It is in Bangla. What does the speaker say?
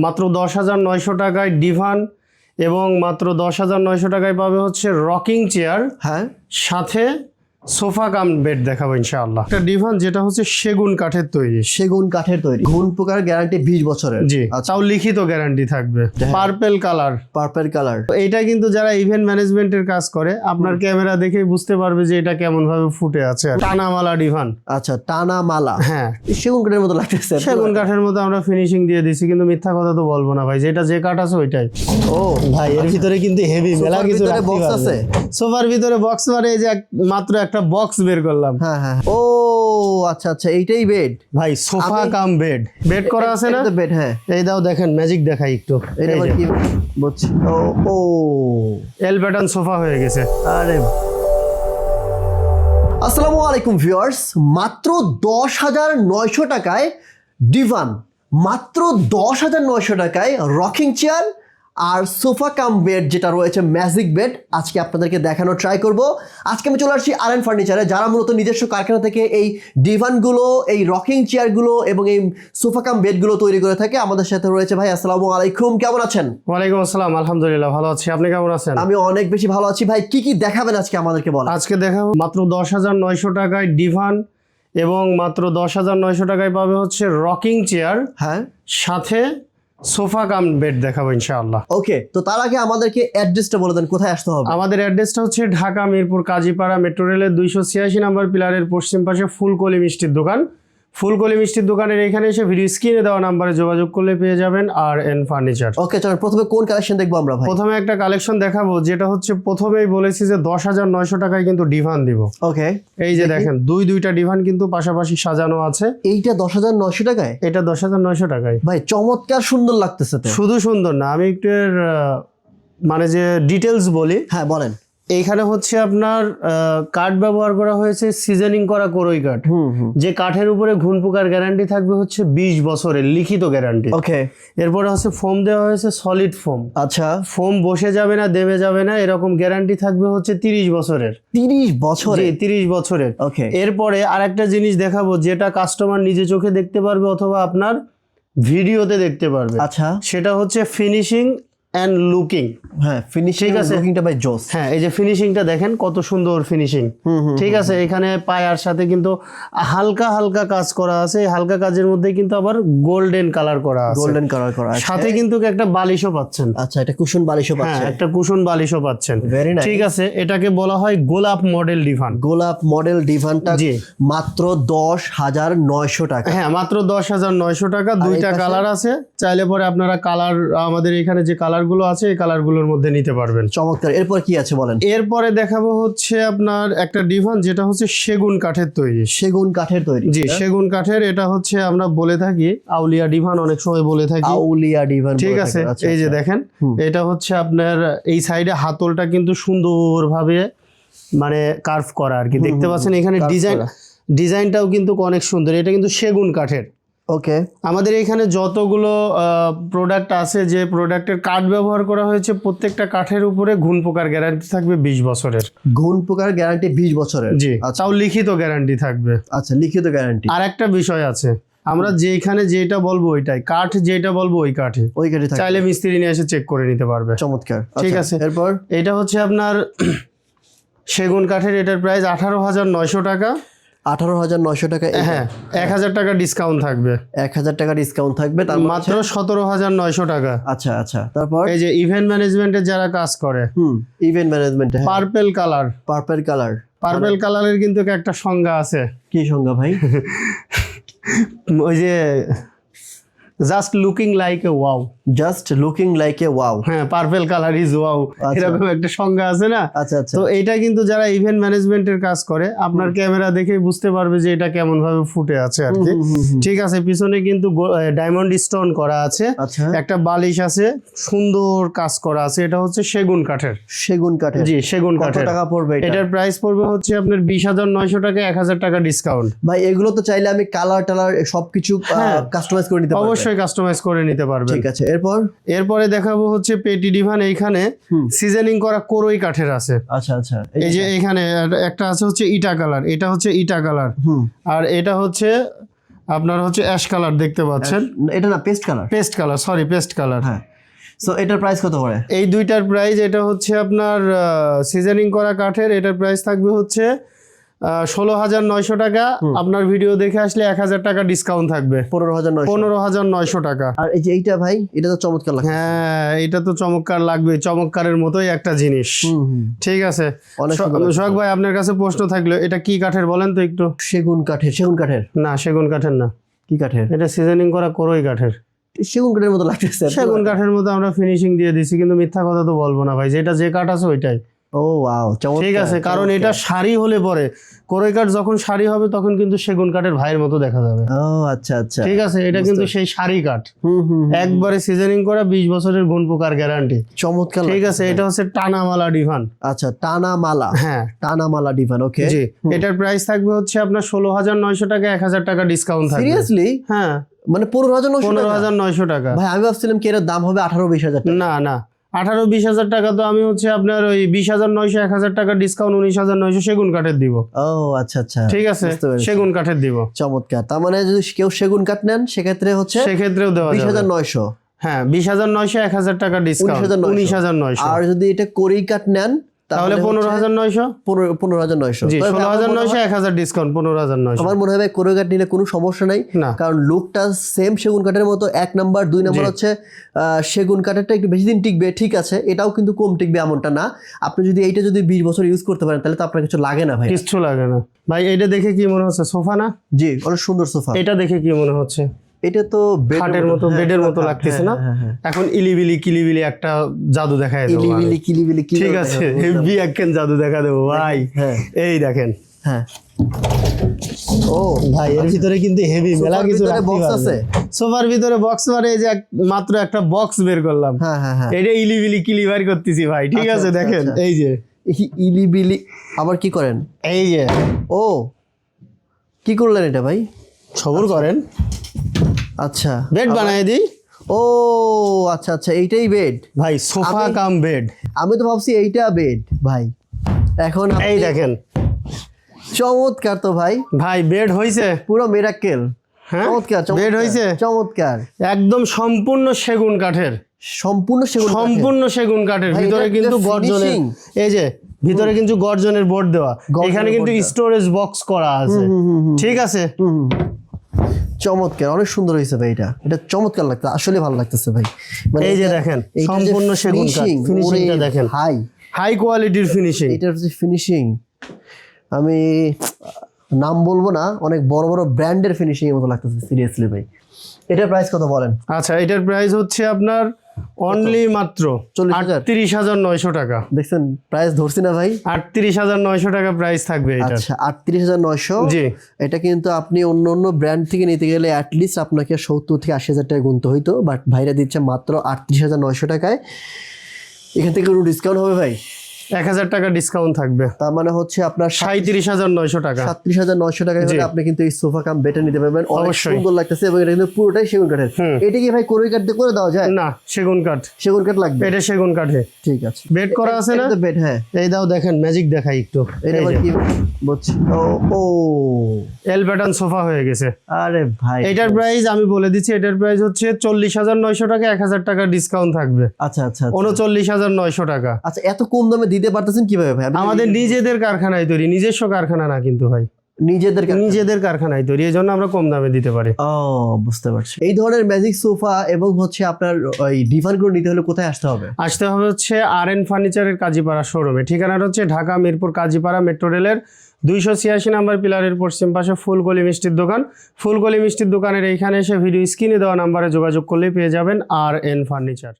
মাত্র 10,900 টাকায় ডিভান এবং মাত্র 10,900 টাকায় পাবে হচ্ছে রকিং চেয়ার, হ্যাঁ সাথে সোফা কাম বেড দেখাবো ইনশাআল্লাহ। একটা ডিভান যেটা হচ্ছে সেগুন কাঠের তৈরি, সেগুন কাঠের তৈরি, ঘুণ পোকার গ্যারান্টি 20 বছরের। জি, তাও লিখিত গ্যারান্টি থাকবে। Purple colour, purple colour. এইটা কিন্তু যারা ইভেন্ট ম্যানেজমেন্টের কাজ করে আপনার ক্যামেরা দেখেই বুঝতে পারবে যে এটা কেমন ভাবে ফুটে আছে। টানা মালা ডিভান, আচ্ছা টানা মালা, হ্যাঁ সেগুন কাঠের মতো লাগতেছে। সেগুন কাঠের মতো আমরা ফিনিশিং দিয়ে দিছি, কিন্তু মিথ্যা কথা তো বলবো না ভাই, যেটা যে কাঠ আছে ওইটাই। ও ভাই এর ভিতরে কিন্তু হেভি মেলা কিছু বক্স আছে। সোফার ভিতরে বক্স মানে এই যে মাত্র একটা বক্স বের করলাম। হ্যাঁ হ্যাঁ, ও আচ্ছা আচ্ছা, এইটাই বেড ভাই, সোফা কাম বেড, বেড করা আছে না বেড। হ্যাঁ এই দাও দেখেন, ম্যাজিক দেখাই একটু। এটা আবার কি বুঝছি। ও ও এল প্যাটার্ন সোফা হয়ে গেছে। আরে আসসালামু আলাইকুম ভিউয়ার্স, মাত্র 10,900 টাকায় ডিভান, মাত্র 10,900 টাকায় রকিং চেয়ার আর সোফা কাম বেড যেটা রয়েছে ম্যাজিক বেড, আজকে আপনাদেরকে দেখানোর ট্রাই করব। আজকে আমি চলে আসছি আরএন ফার্নিচারে, যারা মূলত নিজস্ব কারখানা থেকে এই ডিভানগুলো, এই রকিং চেয়ারগুলো এবং এই সোফা কাম বেডগুলো তৈরি করে থাকে। আমাদের সাথে রয়েছে ভাই, আসসালামু আলাইকুম, কেমন আছেন? ওয়ালাইকুম আসসালাম, আলহামদুলিল্লাহ ভালো আছি, আপনি কেমন আছেন? আমি অনেক বেশি ভালো আছি ভাই। কি কি দেখাবেন আজকে আমাদেরকে বলেন। আজকে দেখাবো মাত্র 10,900 টাকায় ডিভান এবং মাত্র 10,900 টাকায় পাবে হচ্ছে রকিং চেয়ার, হ্যাঁ সাথে সোফা কাম বেড দেখাবো ইনশাআল্লাহ। ওকে, তো তার আগে আমাদেরকে অ্যাড্রেসটা বলে দেন, কোথায় আসতে হবে? আমাদের অ্যাড্রেসটা হচ্ছে ঢাকা মিরপুর কাজীপাড়া মেট্রো রেলের 286 নম্বর পিলারের পশ্চিম পাশে ফুলকলি মিষ্টির দোকান। ফুলকলি মিষ্টির দোকানের এখানে এসে ভিডিও স্ক্রিনে দেওয়া নাম্বারে যোগাযোগ করলে পেয়ে যাবেন আরএন ফার্নিচার। ওকে চলো, প্রথমে কোন কালেকশন দেখবো আমরা ভাই? প্রথমে একটা কালেকশন দেখাবো, যেটা হচ্ছে প্রথমেই বলেছি যে 10,900 টাকায় কিন্তু ডিভান দিব। ওকে, এই যে দেখেন দুইটা ডিভান কিন্তু পাশাপাশি সাজানো আছে। এইটা 10,900 টাকায়? এটা 10,900 টাকায় ভাই চমৎকার সুন্দর লাগতেছে তো। শুধু সুন্দর না, আমি একটু এর মানে যে ডিটেলস বলি। হ্যাঁ বলেন। এইখানে হচ্ছে আপনার কাঠ ব্যবহার করা হয়েছে সিজনিং করা কোরই কাঠ, যে কাঠের উপরে ঘুণ পোকার গ্যারান্টি থাকবে হচ্ছে 20 বছরের লিখিত গ্যারান্টি। ওকে, এরপরে হচ্ছে ফোম দেওয়া হয়েছে সলিড ফোম। আচ্ছা, ফোম বসে যাবে না, দেবে যাবে না, এরকম গ্যারান্টি থাকবে হচ্ছে 30 বছরের। 30 বছরে? 30 বছরের। ওকে, এরপরে আরেকটা জিনিস দেখাবো, যেটা কাস্টমার নিজে চোখে দেখতে পারবে অথবা আপনার ভিডিওতে দেখতে পারবে। আচ্ছা, সেটা হচ্ছে ফিনিশিং অ্যান্ড লুকিং। হ্যাঁ ফিনিশিং আছে, লুকিংটা ভাই জোস। হ্যাঁ এই যে ফিনিশিংটা দেখেন কত সুন্দর ফিনিশিং, ঠিক আছে। এখানে পায়ার সাথে কিন্তু হালকা হালকা কাজ করা আছে, এই হালকা কাজের মধ্যে কিন্তু আবার গোল্ডেন কালার করা আছে, গোল্ডেন কালার করা আছে, সাথে কিন্তু একটা বালিশও পাচ্ছেন। আচ্ছা, এটা কুশন বালিশও হ্যাঁ পাচ্ছেন। একটা কুশন বালিশও পাচ্ছেন, ভেরি নাইস। ঠিক আছে। এটাকে বলা হয় গোলাপ মডেল ডিভান। গোলাপ মডেল ডিভানটা জি মাত্র 10,900 টাকা। হ্যাঁ মাত্র 10,900 টাকা। দুইটা কালার আছে, চাইলে পরে আপনারা কালার আমাদের এখানে যে কালারগুলো আছে এই কালারগুলোর মধ্যে নিতে পারবেন। চমৎকার। এরপর কি আছে বলেন? এরপরে দেখাবো হচ্ছে আপনার একটা ডিভান যেটা হচ্ছে সেগুন কাঠের তৈরি। সেগুন কাঠের তৈরি? জি সেগুন কাঠের। এটা হচ্ছে আমরা বলে থাকি আউলিয়া ডিভান, অনেক সময় বলে থাকি আউলিয়া ডিভান, ঠিক আছে। এই যে দেখেন এটা হচ্ছে আপনার এই সাইডে হাতলটা কিন্তু সুন্দরভাবে মানে কার্ভ করা আর কি, দেখতে পাচ্ছেন। এখানে ডিজাইনটাও কিন্তু অনেক সুন্দর। এটা কিন্তু সেগুন কাঠের। ওকে, আমাদের এখানে যতগুলো প্রোডাক্ট আছে, যে প্রোডাক্টের কাঠ ব্যবহার করা হয়েছে প্রত্যেকটা কাঠের উপরে ঘুণ পোকার গ্যারান্টি থাকবে 20 বছরের। ঘুণ পোকার গ্যারান্টি 20 বছরের? জি, তাও লিখিত গ্যারান্টি থাকবে। আচ্ছা, লিখিত গ্যারান্টি। আর একটা বিষয় আছে, আমরা যেখানে যেটা বলবো ওইটাই কাঠ, যেটা বলবো ওই কাঠে, ওই কাঠে থাকবে, চাইলে মিস্ত্রি নিয়ে এসে চেক করে নিতে পারবে। চমৎকার, ঠিক আছে। এরপর এটা হচ্ছে আপনার সেগুন কাঠের, এটার প্রাইস 18,900 টাকা। 18,900 টাকা? হ্যাঁ 1,000 টাকা ডিসকাউন্ট থাকবে। 1,000 টাকা ডিসকাউন্ট থাকবে, তার মাত্র 17,900 টাকা। আচ্ছা আচ্ছা, তারপর এই যে ইভেন্ট ম্যানেজমেন্টে যারা কাজ করে, ইভেন্ট ম্যানেজমেন্টে purple colour. Purple colour, purple কালারের কিন্তু একটা সংজ্ঞা আছে। কি সংজ্ঞা ভাই? ওই যে just looking like a wow. Just looking like a wow. হ্যাঁ পার্পল কালার ইজ ওয়াও, এরকম একটা সংজ্ঞা আছে না। আচ্ছা আচ্ছা, তো এটা কিন্তু যারা ইভেন্ট ম্যানেজমেন্টের কাজ করে আপনার ক্যামেরা দেখেই বুঝতে পারবে যে এটা কেমন ভাবে ফুটে আছে আর কি, ঠিক আছে। পিছনে কিন্তু ডায়মন্ড স্টোন করা আছে, আচ্ছা, একটা বালিশ আছে, সুন্দর কাজ করা আছে। এটা হচ্ছে সেগুন কাঠের। সেগুন কাঠের? জি সেগুন কত কাঠের। টাকা পড়বে এটা? এটার প্রাইস পড়বে হচ্ছে আপনার 20,900 টাকা, 1,000 টাকা ডিসকাউন্ট। ভাই এগুলো তো চাইলে আমি কালার টালার সবকিছু কাস্টমাইজ করে নিতে পারবো? অবশ্যই কাস্টমাইজ করে নিতে পারবেন। ঠিক আছে, এরপরে দেখাবো হচ্ছে পেটি ডিভান। এইখানে সিজনিং করা কোরই কাঠের আছে। আচ্ছা আচ্ছা, এই যে এখানে একটা আছে হচ্ছে ইটা কালার, এটা হচ্ছে ইটা কালার, আর এটা হচ্ছে আপনার হচ্ছে অ্যাশ কালার দেখতে পাচ্ছেন, এটা না পেস্ট কালার, পেস্ট কালার। হ্যাঁ। সো এটার প্রাইস কত পড়ে? এই দুইটার প্রাইস, এটা হচ্ছে আপনার সিজনিং করা কাঠের, এটার প্রাইস থাকবে হচ্ছে 16,900 টাকা। আপনার ভিডিও দেখে আসলে 1,000 টাকা ডিসকাউন্ট থাকবে, 15,900 টাকা। আর এই যে এইটা ভাই, এটা তো চমৎকার লাগে। হ্যাঁ, এটা তো চমৎকার লাগবে, চমৎকারের মতোই একটা জিনিস। ঠিক আছে সোহাগ ভাই, আপনার কাছে প্রশ্ন থাকলো, এটা কি কাঠের বলেন তো একটু? সেগুন কাঠের। না, সেগুন কাঠের না। কি কাঠের? এটা সিজনিং করা কোরই কাঠের। সেগুন কাঠের মতো লাগতেছে। সেগুন কাঠের মতো আমরা ফিনিশিং দিয়ে দিছি, কিন্তু মিথ্যা কথা তো বলবো না ভাই, যেটা যে কাঠ আছে ওইটাই। ও ওয়াও, চমৎকার। ঠিক আছে, কারণ এটা শাড়ি হলে পরে, কোরই কাঠ যখন শাড়ি হবে তখন কিন্তু সেগুন কাঠের ভাইয়ের মতো দেখা যাবে। ও আচ্ছা আচ্ছা, ঠিক আছে, এটা কিন্তু সেই শাড়ি কাঠ, একবারে সিজনিং করা, 20 বছরের গুণ পোকার গ্যারান্টি। চমৎকার। ঠিক আছে, এটা হচ্ছে টানামালা ডিভান। আচ্ছা, টানামালা। হ্যাঁ, টানামালা ডিভান। ওকে জি। এটার প্রাইস থাকবে হচ্ছে আপনার 16,900 টাকা, 1,000 টাকা ডিসকাউন্ট থাকবে। সিরিয়াসলি? হ্যাঁ, মানে 15,900 টাকা। ভাই আমি ভাবছিলাম কি এর দাম হবে 18-20,000 টাকা। না, 18-20,000 টাকা তো আমি হচ্ছে আপনার ওই 20,900, 1,000 টাকা ডিসকাউন্ট 19,900 সেগুন কাঠের দিব। ও আচ্ছা আচ্ছা, ঠিক আছে, সেগুন কাঠের দিব। চমৎকার। তার মানে যদি কেউ সেগুন কাঠ নেন সেক্ষেত্রে হচ্ছে সেক্ষেত্রেও দেওয়া যাবে 20,900। হ্যাঁ, 20,900, 1,000 টাকা ডিসকাউন্ট 19,900। আর যদি এটা কোরি কাঠ নেন তাহলে 15,900। 15,900। জি, 16,900, 1,000 ডিসকাউন্ট 15,900। আমার মনে হয় ভাই কোরি কাঠ নিলে কোনো সমস্যা নাই, কারণ লুকটা সেম সেগুন কাঠের মতো। 1 নাম্বার 2 নাম্বার হচ্ছে সেগুন কাঠেরটা একটু বেশি দিন টিকবে, ঠিক আছে, এটাও কিন্তু কম টিকবে এমনটা না। আপনি যদি এইটা যদি 20 বছর ইউজ করতে পারেন তাহলে তো আপনার কিছু লাগে না ভাই। কিছু লাগে না ভাই। এটা দেখে কি মনে হচ্ছে? সোফা না? জি, অনেক সুন্দর সোফা। এটা দেখে কি মনে হচ্ছে? এটা তো খাটের মতো, বেডের মতো লাগতেছে না? এখন ইলিবিলি কিলিবিলি একটা জাদু দেখায় দেবো। ইলিবিলি কিলিবিলি, ঠিক আছে, হেভি একখান জাদু দেখা দেবো ভাই। এই দেখেন। হ্যাঁ, ও ভাই, এর ভিতরে কিন্তু হেভি মেলা কিছু বক্স আছে। সোফার ভিতরে বক্স, মানে এই যে মাত্র একটা বক্স বের করলাম। হ্যাঁ, এটা ইলিবিলি কিলিবার করতেছি ভাই। ঠিক আছে, দেখেন এই যে ইলিবিলি। আবার কি করেন? এই যে, ও কি করলেন এটা ভাই? সবুর করেন। আচ্ছা, বেড বানায় দিই। ও আচ্ছা আচ্ছা, এইটাই বেড ভাই, সোফা কাম বেড। আমি তো ভাবছি এইটা বেড ভাই। এখন এই দেখেন, চমৎকার তো ভাই। ভাই বেড হইছে, পুরো মিরাক্কেল। হ্যাঁ, চমৎকার, বেড হইছে চমৎকার, একদম সম্পূর্ণ সেগুন কাঠের। সম্পূর্ণ সেগুন কাঠের ভিতরে কিন্তু গর্জনের, এই যে ভিতরে কিন্তু গর্জনের বোর্ড দেওয়া, এখানে কিন্তু স্টোরেজ বক্স করা আছে। ঠিক আছে, চমৎকার, অনেক সুন্দর হয়েছে ভাই। এটা চমৎকার লাগছে, আসলে ভালো লাগতেছে ভাই। এই যে দেখেন, সম্পূর্ণ সেগুন কাঠ, ফিনিশিংটা দেখেন, হাই কোয়ালিটির ফিনিশিং। এটার যে ফিনিশিং, আমি নাম বলবো না, অনেক বড় বড় ব্র্যান্ডের ফিনিশিং এর মতো লাগতেছে সিরিয়াসলি ভাই। এটার প্রাইস কত বলেন? আচ্ছা, এটার প্রাইস হচ্ছে আপনার অনলি মাত্র 38,900 টাকা। দেখছেন প্রাইস ধরছি না ভাই? 38,900 টাকা প্রাইস থাকবে এটা। আচ্ছা, 38,900। জি, এটা কিন্তু আপনি অন্য ব্র্যান্ড থেকে নিতে গেলে অ্যাটলিস্ট আপনাকে 70 থেকে 80,000 টাকা গুনতে হইতো, বাট ভাইরা দিচ্ছে মাত্র 38,900 টাকায়। এখান থেকে কোনো ডিসকাউন্ট হবে ভাই? 1,000 টাকা ডিসকাউন্ট থাকবে, তার মানে হচ্ছে আপনার 37,900 টাকা। 37,900 টাকায় হলে আপনি কিন্তু এই সোফা কাম বেডটা নিতে পারবেন। অনেক সুন্দর লাগতেছে এবং এটা কিন্তু পুরোটাই সেগুন কাঠের। এটা কি ভাই কোরই কাঠ দিয়ে করে দেওয়া যায়? না, সেগুন কাঠ। সেগুন কাঠ লাগবে। এটা সেগুন কাঠে। ঠিক আছে, বেড করা আছে না? বেড, হ্যাঁ। এই দাও, দেখেন ম্যাজিক দেখাই একটু। এটা কি বুঝছি? ও এল প্যাটার্ন সোফা হয়ে গেছে। আরে ভাই, এটার প্রাইস আমি বলে দিচ্ছি, এটার প্রাইস হচ্ছে 40,900 টাকা, 1,000 টাকা ডিসকাউন্ট থাকবে। আচ্ছা আচ্ছা, 39,900 টাকা। আচ্ছা, এত কম দামে দিতে পারতেছেন কিভাবে ভাই? আমাদের নিজেদের কারখানায় তৈরি, নিজস্ব কারখানা না কিন্তু ভাই, নিজেদের কারখানায় তৈরি, এই জন্য আমরা কম দামে দিতে পারি। ও, বুঝতে পারছি। এই ধরনের ম্যাজিক সোফা এবং হচ্ছে আপনার ওই ডিভানগুলো নিতে হলে কোথায় আসতে হবে? আসতে হবে হচ্ছে আর.এন ফার্নিচারের কাজীপাড়া শোরুমে। ঠিকানাটা হচ্ছে ঢাকা মিরপুর কাজীপাড়া মেট্রো রেলের 286 নাম্বার পিলারের পশ্চিম পাশে ফুলকলি মিষ্টির দোকান। ফুলকলি মিষ্টির দোকানের এইখানে এসে ভিডিও স্ক্রিনে দেওয়া নাম্বারে যোগাযোগ করলেই পেয়ে যাবেন আর.এন ফার্নিচার।